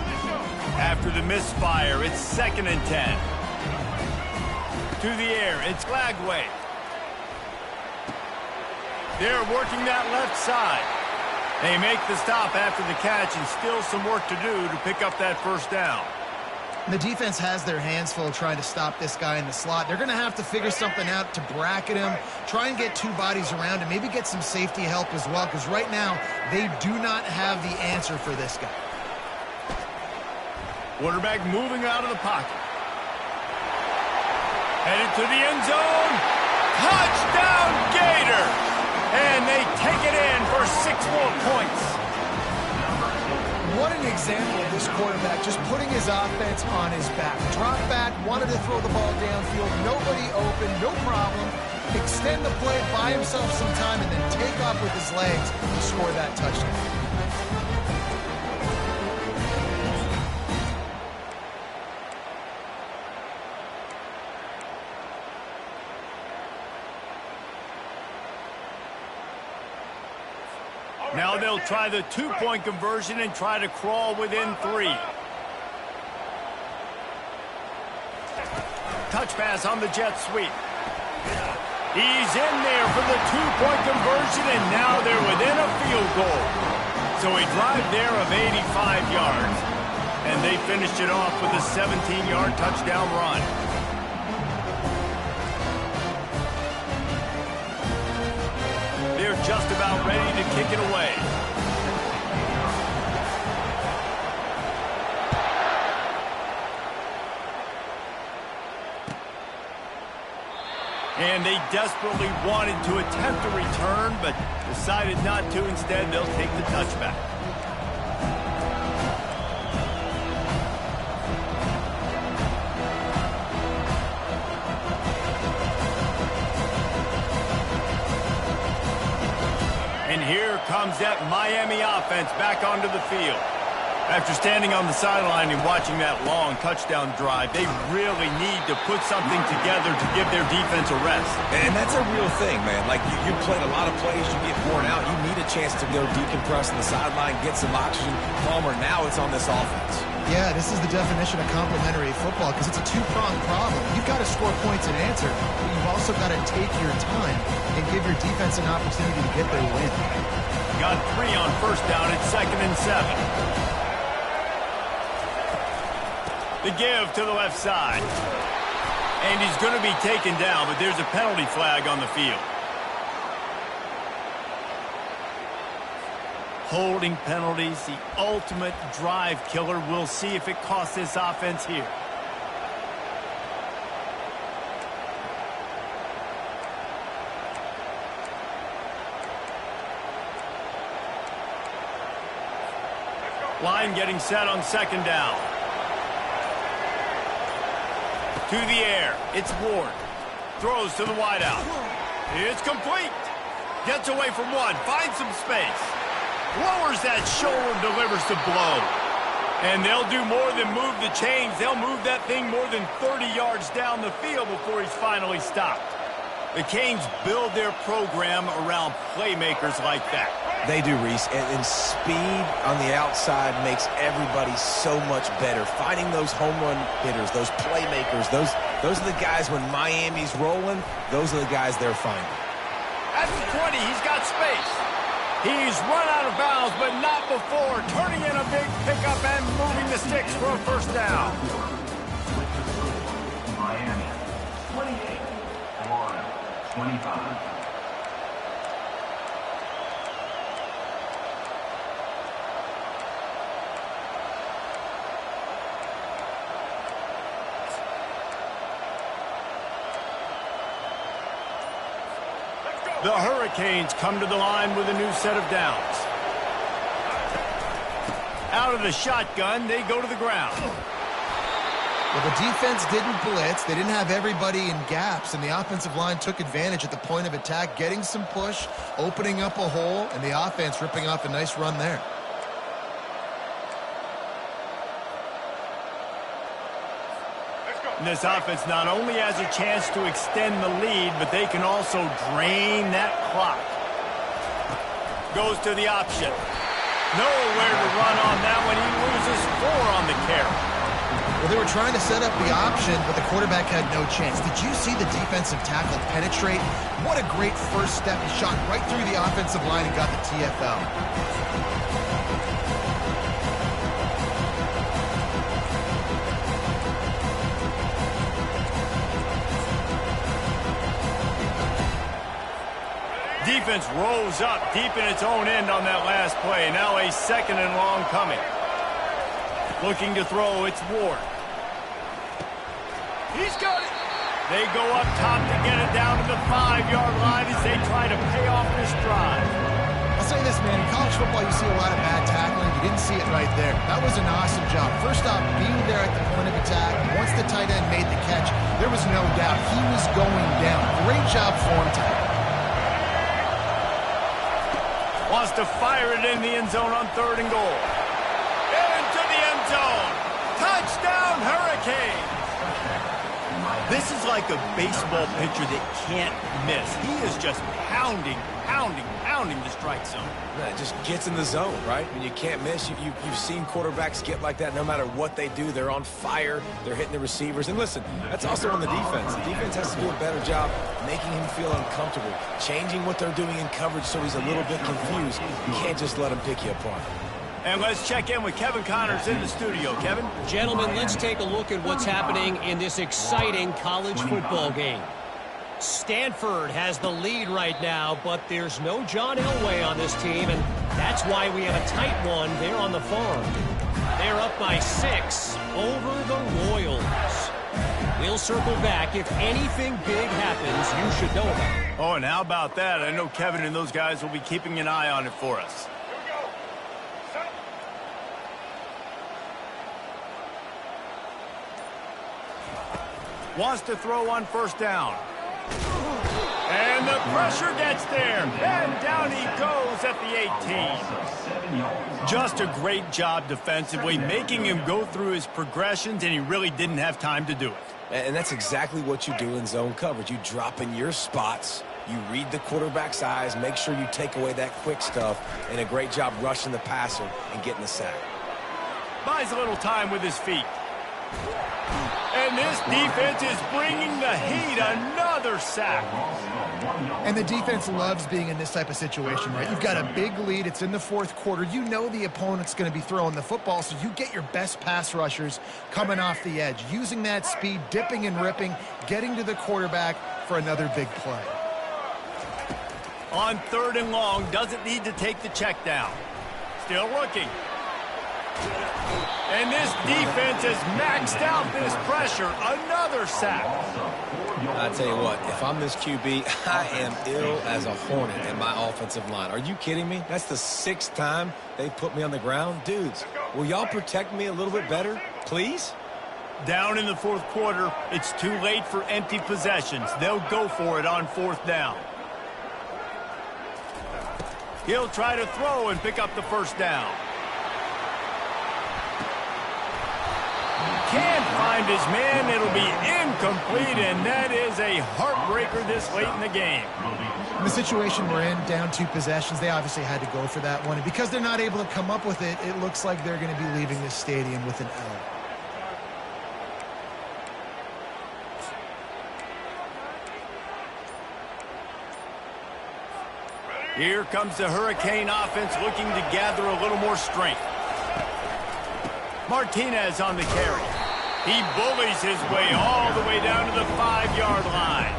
After the misfire, it's 2nd and 10. To the air, it's Glagway. They're working that left side. They make the stop after the catch, and still some work to do to pick up that first down. The defense has their hands full trying to stop this guy in the slot. They're going to have to figure something out to bracket him, try and get two bodies around him, maybe get some safety help as well, because right now they do not have the answer for this guy. Quarterback moving out of the pocket. Headed to the end zone. Touchdown, Gator! And they take it in for 6 more points. What an example of this quarterback just putting his offense on his back. Drop back, wanted to throw the ball downfield, nobody open, no problem. Extend the play, buy himself some time, and then take off with his legs to score that touchdown. Now they'll try the 2-point conversion and try to crawl within 3. Touch pass on the jet sweep. He's in there for the 2-point conversion, and now they're within a field goal. So a drive there of 85 yards, and they finished it off with a 17-yard touchdown run. They're just about ready to kick it away. And they desperately wanted to attempt a return, but decided not to. Instead, they'll take the touchback. And here comes that Miami offense back onto the field. After standing on the sideline and watching that long touchdown drive, they really need to put something together to give their defense a rest. And that's a real thing, man. Like, you played a lot of plays, you get worn out. You need a chance to go decompress on the sideline, get some oxygen. Palmer, now it's on this offense. Yeah, this is the definition of complementary football because it's a two-pronged problem. You've got to score points and answer, but you've also got to take your time and give your defense an opportunity to get their win. Got 3 on first down at 2nd and 7. The give to the left side. And he's going to be taken down, but there's a penalty flag on the field. Holding penalties, the ultimate drive killer. We'll see if it costs this offense here. Line getting set on 2nd down. To the air, it's Ward. Throws to the wideout. It's complete. Gets away from one, finds some space. Lowers that shoulder, delivers the blow. And they'll do more than move the chains. They'll move that thing more than 30 yards down the field before he's finally stopped. The Canes build their program around playmakers like that. They do, Reese, and speed on the outside makes everybody so much better. Finding those home run hitters, those playmakers, those are the guys when Miami's rolling, those are the guys they're finding. At the 20, he's got space. He's run out of bounds, but not before turning in a big pickup and moving the sticks for a first down. Miami, 28, Florida, 25. The Hurricanes come to the line with a new set of downs. Out of the shotgun, they go to the ground. Well, the defense didn't blitz. They didn't have everybody in gaps, and the offensive line took advantage at the point of attack, getting some push, opening up a hole, and the offense ripping off a nice run there. And this offense not only has a chance to extend the lead, but they can also drain that clock. Goes to the option. Nowhere to run on that one. He loses 4 on the carry. Well, they were trying to set up the option, but the quarterback had no chance. Did you see the defensive tackle penetrate? What a great first step. He shot right through the offensive line and got the TFL. Defense rose up deep in its own end on that last play. Now a 2nd and long coming. Looking to throw, it's Ward. He's got it. They go up top to get it down to the 5-yard line as they try to pay off this drive. I'll say this, man. In college football, you see a lot of bad tackling. You didn't see it right there. That was an awesome job. First off, being there at the point of attack. Once the tight end made the catch, there was no doubt he was going down. Great job for him tonight. Wants to fire it in the end zone on 3rd and goal. Into the end zone. Touchdown, Hurricanes. This is like a baseball pitcher that can't miss. He is just pounding the strike zone. Yeah, it just gets in the zone, right? When you can't miss, you've seen quarterbacks get like that no matter what they do. They're on fire. They're hitting the receivers. And listen, that's also on the defense. The defense has to do a better job making him feel uncomfortable, changing what they're doing in coverage so he's a little bit confused. You can't just let him pick you apart. And let's check in with Kevin Connors in the studio. Kevin? Gentlemen, let's take a look at what's happening in this exciting college football game. Stanford has the lead right now, but there's no John Elway on this team, and that's why we have a tight one there on the farm. They're up by 6 over the Royals. We'll circle back. If anything big happens, you should know about it. Oh, and how about that? I know Kevin and those guys will be keeping an eye on it for us. Wants to throw on 1st down. And the pressure gets there. And down he goes at the 18. Just a great job defensively, making him go through his progressions, and he really didn't have time to do it. And that's exactly what you do in zone coverage. You drop in your spots, you read the quarterback's eyes, make sure you take away that quick stuff, and a great job rushing the passer and getting the sack. Buys a little time with his feet. And this defense is bringing the heat. Another sack. And the defense loves being in this type of situation, right? You've got a big lead. It's in the 4th quarter. You know the opponent's going to be throwing the football, so you get your best pass rushers coming off the edge, using that speed, dipping and ripping, getting to the quarterback for another big play. On 3rd and long, doesn't need to take the check down. Still looking. And this defense has maxed out this pressure. Another sack. I tell you what, if I'm this QB, I am ill as a hornet in my offensive line. Are you kidding me? That's the 6th time they put me on the ground. Dudes, will y'all protect me a little bit better, please? Down in the 4th quarter, it's too late for empty possessions. They'll go for it on 4th down. He'll try to throw and pick up the 1st down. Can't find his man. It'll be incomplete, and that is a heartbreaker this late in the game. In the situation we're in, down 2 possessions, they obviously had to go for that one. And because they're not able to come up with it, it looks like they're going to be leaving this stadium with an L. Here comes the Hurricane offense looking to gather a little more strength. Martinez on the carry. He bullies his way all the way down to the 5-yard line.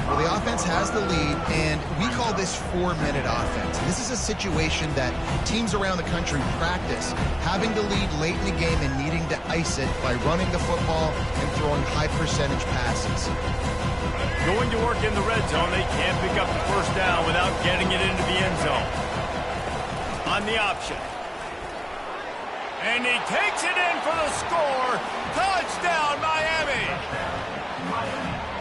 Well, the offense has the lead, and we call this 4-minute offense. This is a situation that teams around the country practice, having the lead late in the game and needing to ice it by running the football and throwing high-percentage passes. Going to work in the red zone. They can't pick up the 1st down getting it into the end zone. On the option. And he takes it in for the score. Touchdown, Miami.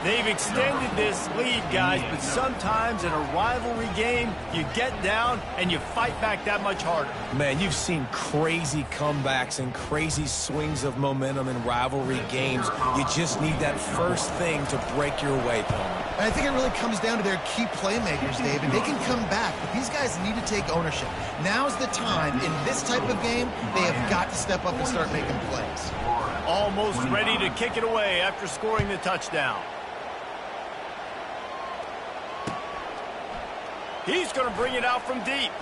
They've extended this lead, guys, but sometimes in a rivalry game, you get down and you fight back that much harder. Man, you've seen crazy comebacks and crazy swings of momentum in rivalry games. You just need that first thing to break your way, Palmer. And I think it really comes down to their key playmakers, David. They can come back, but these guys need to take ownership. Now's the time. In this type of game, they have got to step up and start making plays. Almost ready to kick it away after scoring the touchdown. He's going to bring it out from deep.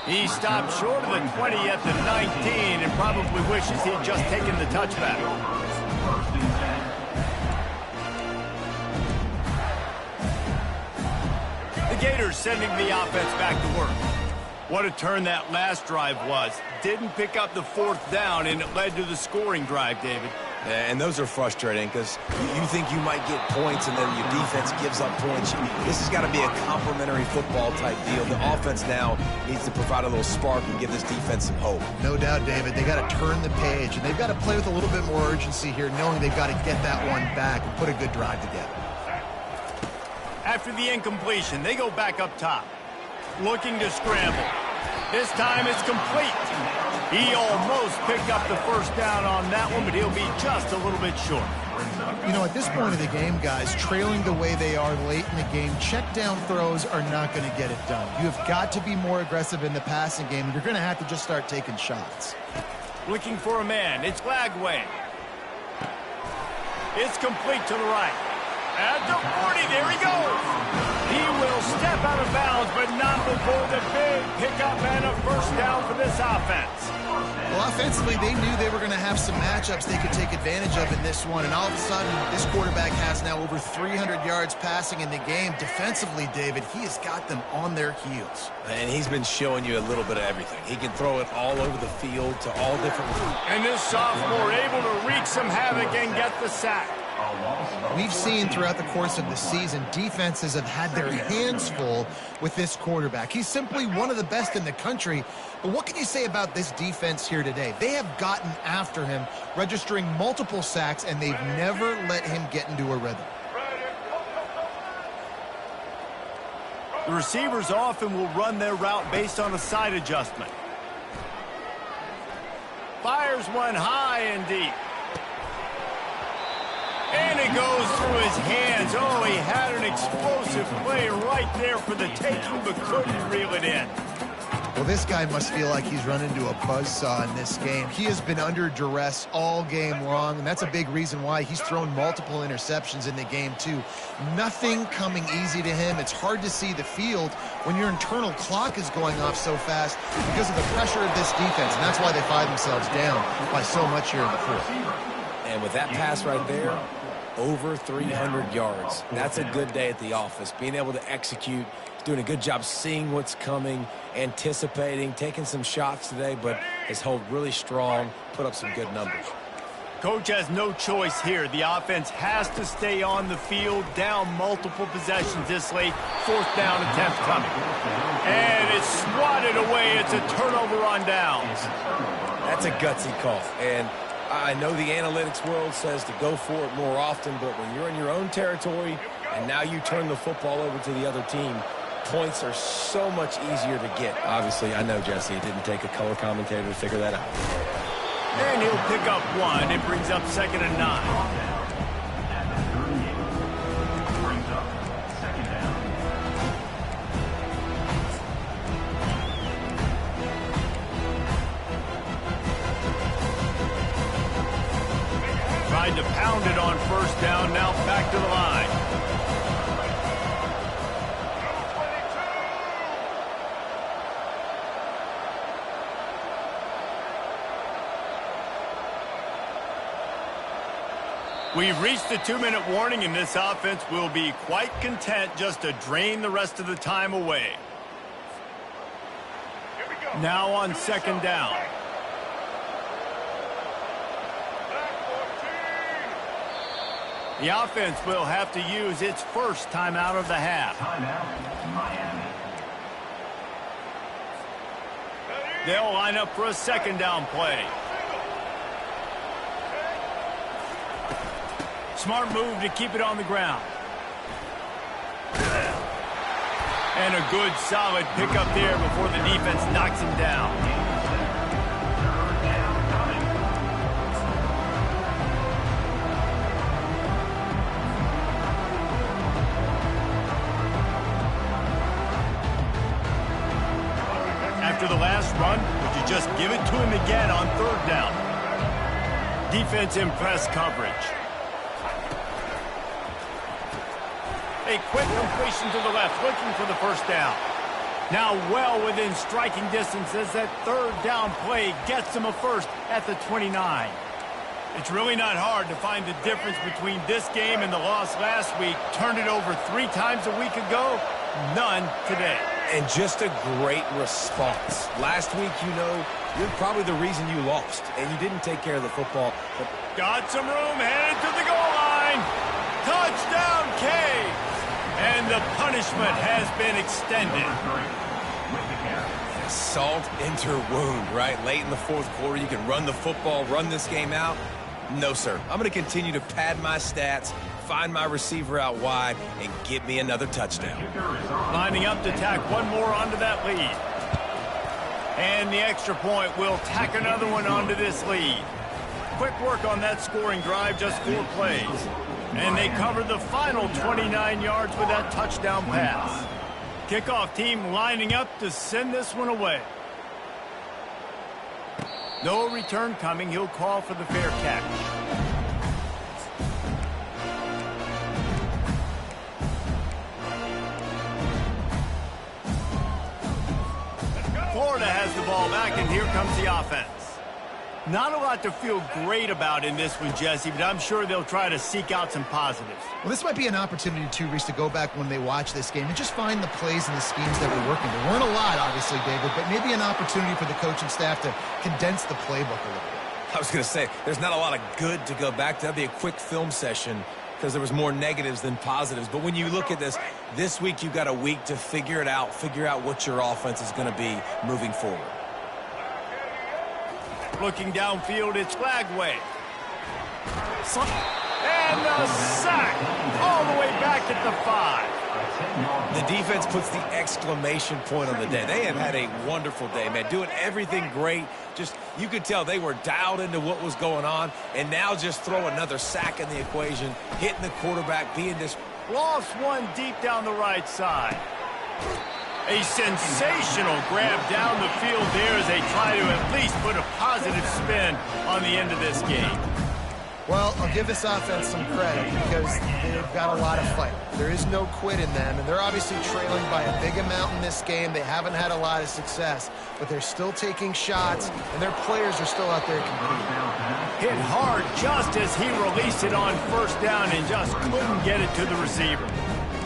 He stopped short of the 20 at the 19 and probably wishes he'd just taken the touchback. The Gators sending the offense back to work. What a turn that last drive was. Didn't pick up the fourth down, and it led to the scoring drive, David. And those are frustrating because you think you might get points and then your defense gives up points. This has got to be a complementary football type deal. The offense now needs to provide a little spark and give this defense some hope. No doubt, David. They got to turn the page, and they've got to play with a little bit more urgency here, knowing they've got to get that one back and put a good drive together. After the incompletion, they go back up top. Looking to scramble. This time it's complete. He almost picked up the first down on that one, but he'll be just a little bit short. You know, at this point of the game, guys, trailing the way they are late in the game, check down throws are not going to get it done. You have got to be more aggressive in the passing game. You're going to have to just start taking shots. Looking for a man. It's Glagway. It's complete to the right. At the 40, there he goes. He will step out of bounds, but not before the big pickup and a first down for this offense. Well, offensively, they knew they were going to have some matchups they could take advantage of in this one, and all of a sudden, this quarterback has now over 300 yards passing in the game. Defensively, David, he has got them on their heels. And he's been showing you a little bit of everything. He can throw it all over the field to all different... And this sophomore able to wreak some havoc and get the sack. We've seen throughout the course of the season, defenses have had their hands full with this quarterback. He's simply one of the best in the country. But what can you say about this defense here today? They have gotten after him, registering multiple sacks, and they've never let him get into a rhythm. The receivers often will run their route based on a side adjustment. Fires one high and deep. And it goes through his hands. Oh, he had an explosive play right there for the taking, but couldn't reel it in. Well, this guy must feel like he's run into a buzzsaw in this game. He has been under duress all game long, and that's a big reason why he's thrown multiple interceptions in the game, too. Nothing coming easy to him. It's hard to see the field when your internal clock is going off so fast because of the pressure of this defense, and that's why they find themselves down by so much here in the fourth. And with that pass right there, over 300 yards. That's a good day at the office. Being able to execute, doing a good job seeing what's coming, anticipating, taking some shots today, but has held really strong, put up some good numbers. Coach has no choice here. The offense has to stay on the field, down multiple possessions this late. Fourth down attempt coming. And it's swatted away. It's a turnover on downs. That's a gutsy call. And I know the analytics world says to go for it more often, but when you're in your own territory and now you turn the football over to the other team, points are so much easier to get. Obviously, I know, Jesse, it didn't take a color commentator to figure that out. And he'll pick up one. It brings up 2nd and 9. Tried to pound it on first down, now back to the line. We've reached the 2-minute warning, and this offense will be quite content just to drain the rest of the time away. Now on 2nd down. The offense will have to use its first timeout of the half. Miami. They'll line up for a second down play. Smart move to keep it on the ground. And a good, solid pickup there before the defense knocks him down. After the last run, would you just give it to him again on third down? Defense in press coverage. A quick completion to the left, looking for the first down. Now well within striking distance as that third down play gets him a first at the 29. It's really not hard to find the difference between this game and the loss last week. Turned it over 3 times a week ago, none today. And just a great response. Last week, you know, you're probably the reason you lost, and you didn't take care of the football. But got some room, headed to the goal line. Touchdown, Caves. And the punishment has been extended. Salt into wound, right? Late in the fourth quarter, you can run the football, run this game out. No, sir. I'm going to continue to pad my stats, find my receiver out wide, and get me another touchdown. Lining up to tack one more onto that lead. And the extra point will tack another one onto this lead. Quick work on that scoring drive, just 4 plays. And they cover the final 29 yards with that touchdown pass. Kickoff team lining up to send this one away. No return coming. He'll call for the fair catch. Florida has the ball back, and here comes the offense. Not a lot to feel great about in this one, Jesse, but I'm sure they'll try to seek out some positives. Well, this might be an opportunity, too, Reese, to go back when they watch this game and just find the plays and the schemes that were working. There weren't a lot, obviously, David, but maybe an opportunity for the coaching staff to condense the playbook a little bit. I was going to say, there's not a lot of good to go back to. That'd be a quick film session because there was more negatives than positives. But when you look at this week you've got a week to figure it out, figure out what your offense is going to be moving forward. Looking downfield, it's Flagway. And the sack all the way back at the 5. The defense puts the exclamation point on the day. They have had a wonderful day, man. Doing everything great. Just, you could tell they were dialed into what was going on. And now just throw another sack in the equation, hitting the quarterback, being this. Lost one deep down the right side. A sensational grab down the field there as they try to at least put a positive spin on the end of this game. Well, I'll give this offense some credit because they've got a lot of fight. There is no quit in them, and they're obviously trailing by a big amount in this game. They haven't had a lot of success, but they're still taking shots, and their players are still out there competing. Hit hard just as he released it on first down and just couldn't get it to the receiver.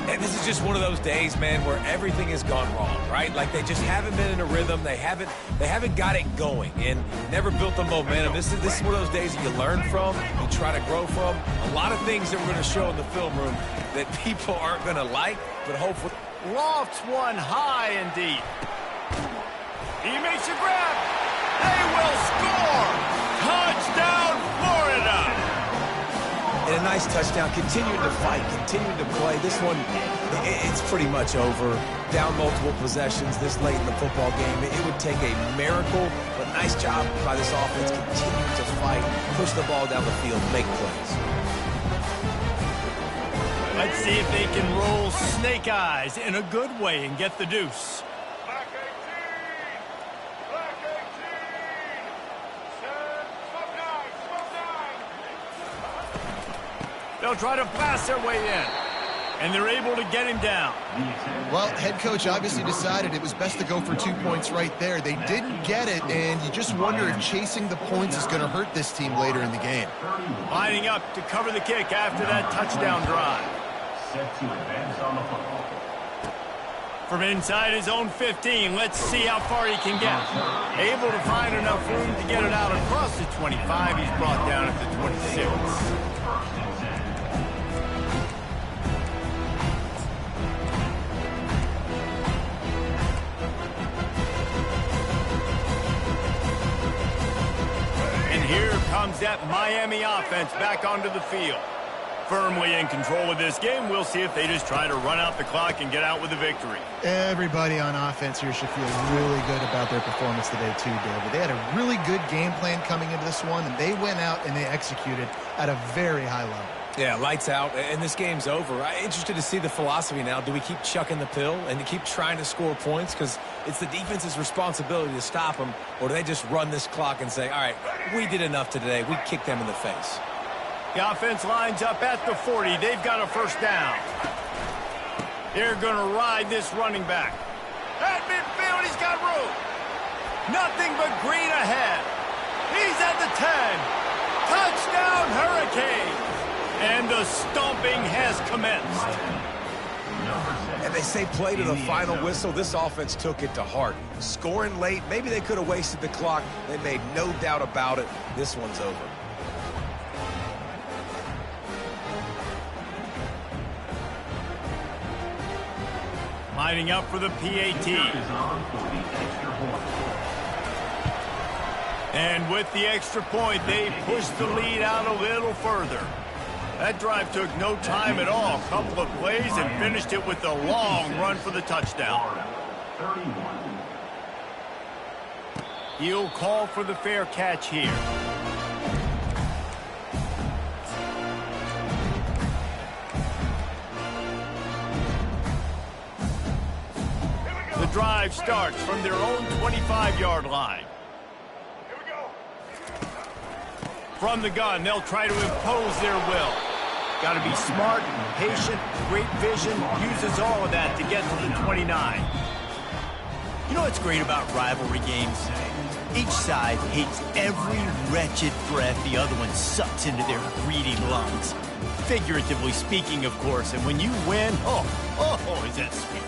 And this is just one of those days, man, where everything has gone wrong, right? Like they just haven't been in a rhythm. They haven't got it going and never built the momentum. This is one of those days that you learn from, you try to grow from. A lot of things that we're going to show in the film room that people aren't going to like, but hopefully. Lofts one high and deep. He makes a grab. They will score. Touchdown, Florida. And a nice touchdown, continuing to fight, continuing to play. This one, it's pretty much over. Down multiple possessions this late in the football game. It would take a miracle, but nice job by this offense, continuing to fight, push the ball down the field, make plays. Let's see if they can roll snake eyes in a good way and get the deuce. They'll try to blast their way in, and they're able to get him down. Well, head coach obviously decided it was best to go for 2 points right there. They didn't get it, and you just wonder if chasing the points is going to hurt this team later in the game. Lining up to cover the kick after that touchdown drive. Set to advance on the football. From inside his own 15, let's see how far he can get. Able to find enough room to get it out across the 25. He's brought down at the 26. comes that Miami offense back onto the field. Firmly in control of this game. We'll see if they just try to run out the clock and get out with a victory. Everybody on offense here should feel really good about their performance today too, David. They had a really good game plan coming into this one, and they went out and they executed at a very high level. Yeah, lights out, and this game's over. I'm interested to see the philosophy now. Do we keep chucking the pill and keep trying to score points? Because it's the defense's responsibility to stop them, or do they just run this clock and say, all right, we did enough today. We kicked them in the face. The offense lines up at the 40. They've got a first down. They're going to ride this running back. At midfield, he's got room. Nothing but green ahead. He's at the 10. Touchdown, Hurricanes. And the stomping has commenced. And they say play to the final whistle. This offense took it to heart. Scoring late, maybe they could have wasted the clock. They made no doubt about it. This one's over. Lining up for the PAT. And with the extra point, they pushed the lead out a little further. That drive took no time at all. A couple of plays and finished it with a long run for the touchdown. He'll call for the fair catch here. The drive starts from their own 25-yard line. From the gun, they'll try to impose their will. Got to be smart, patient, great vision, uses all of that to get to the 29. You know what's great about rivalry games? Each side hates every wretched breath the other one sucks into their greedy lungs. Figuratively speaking, of course, and when you win, oh, is that sweet.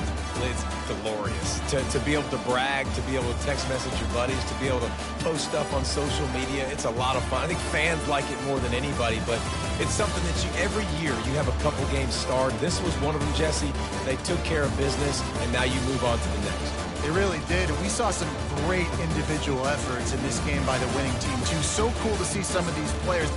It's glorious. To be able to brag, to be able to text message your buddies, to be able to post stuff on social media, it's a lot of fun. I think fans like it more than anybody, but it's something that every year you have a couple games starred. This was one of them, Jesse. They took care of business, and now you move on to the next. They really did, and we saw some great individual efforts in this game by the winning team, too. So cool to see some of these players